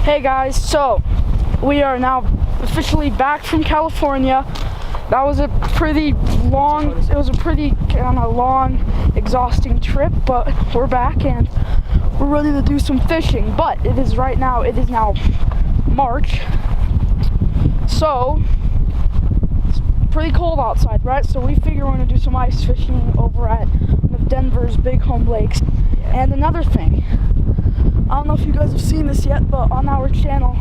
Hey guys, so we are now officially back from California. That was a pretty long, long, exhausting trip, but we're back and we're ready to do some fishing. But it is now March, so it's pretty cold outside, right? So we figure we're gonna do some ice fishing over at one of Denver's big home lakes. And another thing, I don't know if you guys have seen this yet, but on our channel,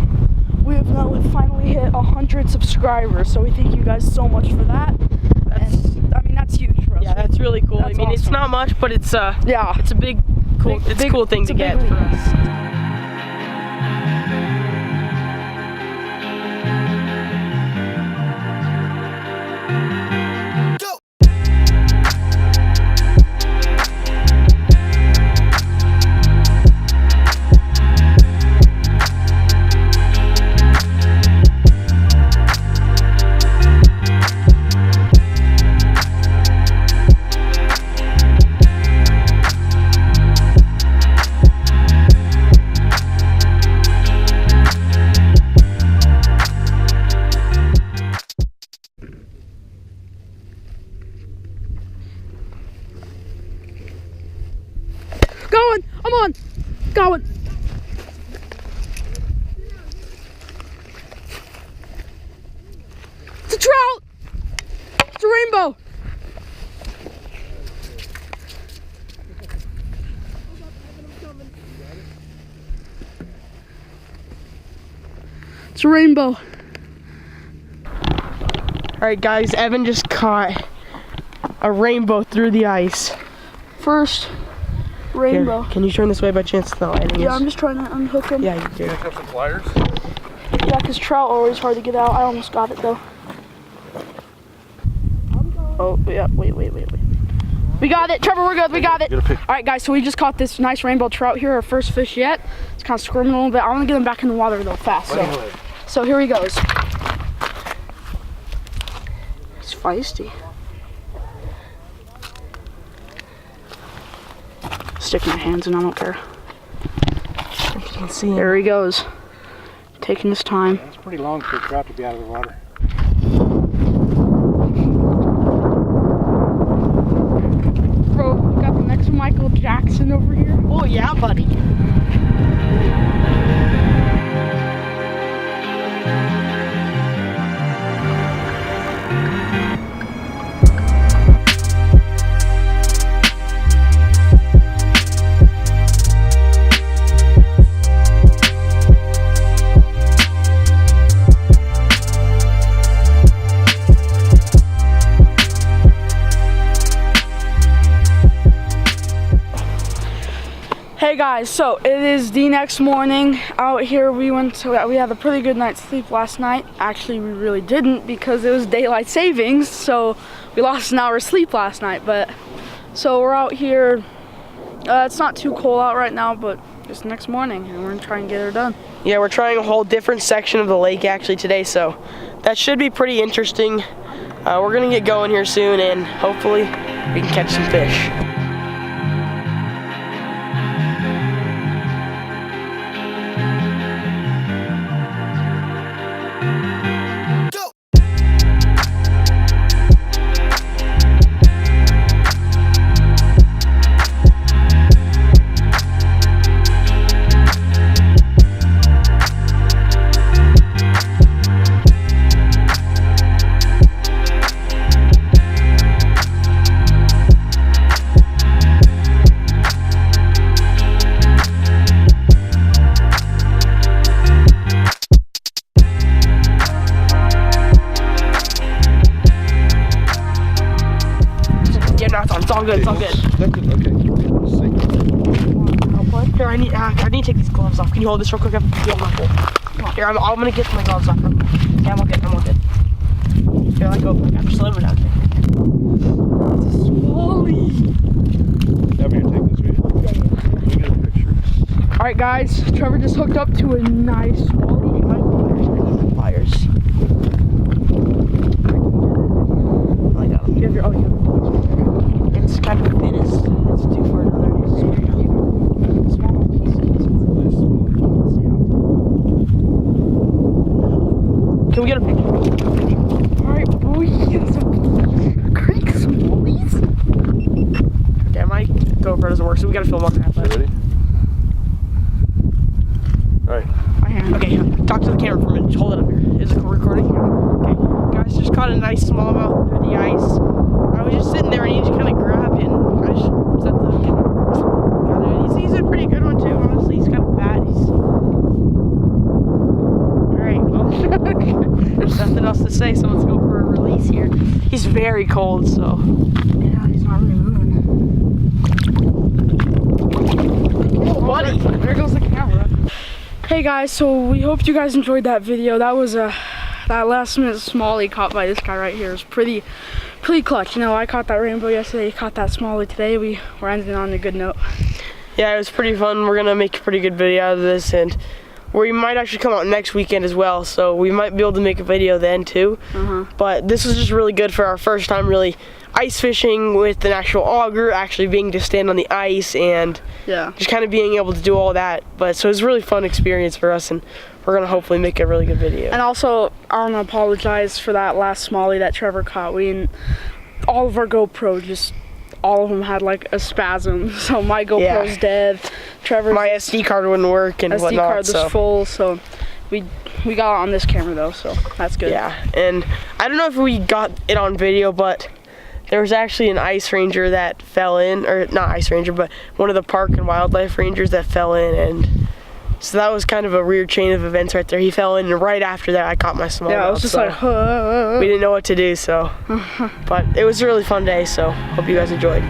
we have now finally hit 100 subscribers. So we thank you guys so much for that. That's huge for us. Yeah, that's really cool. That's awesome. It's not much, but it's it's a big, cool, cool thing to get for us. I'm on. Going. It's a trout. It's a rainbow. It's a rainbow. Alright guys, Evan just caught a rainbow through the ice. First rainbow. Here, can you turn this way by chance? The lighting Yeah, I'm just trying to unhook him. Yeah, you do. Have some pliers? Yeah, because trout are always hard to get out. I almost got it though. Oh, yeah, wait. We got it, Trevor, we're good, we got it. All right, guys, so we just caught this nice rainbow trout here, our first fish yet. It's kind of squirming a little bit. I want to get him back in the water though, fast. So here he goes. It's feisty. Stick my hands in, I don't care. You can see him. There he goes. Taking his time. It's pretty long for a trout to be out of the water. Bro, we got the next Michael Jackson over here. Oh yeah, buddy. Hey guys, so it is the next morning. Out here we had a pretty good night's sleep last night. Actually, we really didn't because it was daylight savings, so we lost an hour's sleep last night. But so we're out here. It's not too cold out right now, but it's next morning and we're gonna try and get her done. Yeah, we're trying a whole different section of the lake actually today, so that should be pretty interesting. We're gonna get going here soon and hopefully we can catch some fish. It's all good, it's all good. Okay. Here, I need to take these gloves off. Can you hold this real quick? Here, I'm gonna get my gloves off real quick. Yeah, I'm all good. Here, let go. I'm just letting it out. It's a swally. Have you take this video? Let me get a picture. All right, guys. Trevor just hooked up to a nice swally. Pliers. I got them. You have your It's kind of thin. It's too far down there. Small pieces. gotta film on that. But... Ready? Alright. Okay, talk to the camera for a minute. Just hold it up here. Is it recording? Okay. Guys, just caught a nice smallmouth through the ice. I was just sitting there and he just kind of grabbed it. And I just set the hook and got it. He's a pretty good one too, honestly. He's kind of bad. Alright, well, there's nothing else to say, so let's go for a release here. He's very cold, so. Yeah, he's not really moving. Oh, buddy. There goes the camera. Hey guys, so we hope you guys enjoyed that video. That was that last minute smallie caught by this guy right here is pretty clutch. You know, I caught that rainbow yesterday, he caught that smallie today. We're ending on a good note. Yeah, it was pretty fun. We're gonna make a pretty good video out of this, and we might actually come out next weekend as well, so we might be able to make a video then too. But this was just really good for our first time really ice fishing with an actual auger, actually being to stand on the ice and just kind of being able to do all that. But so it was a really fun experience for us, and we're gonna hopefully make a really good video. And also, I want to apologize for that last smallie that Trevor caught. All of our GoPro just, all of them had like a spasm. So my GoPro's dead. Trevor's my SD card wouldn't work and SD whatnot. card was full, so we got it on this camera though, so that's good. Yeah, and I don't know if we got it on video, but there was actually an ice ranger that fell in, or not ice ranger, but one of the park and wildlife rangers that fell in, and so that was kind of a weird chain of events right there. He fell in, and right after that I caught my smallmouth. Yeah, I was just like, we didn't know what to do, so. But it was a really fun day, so hope you guys enjoyed.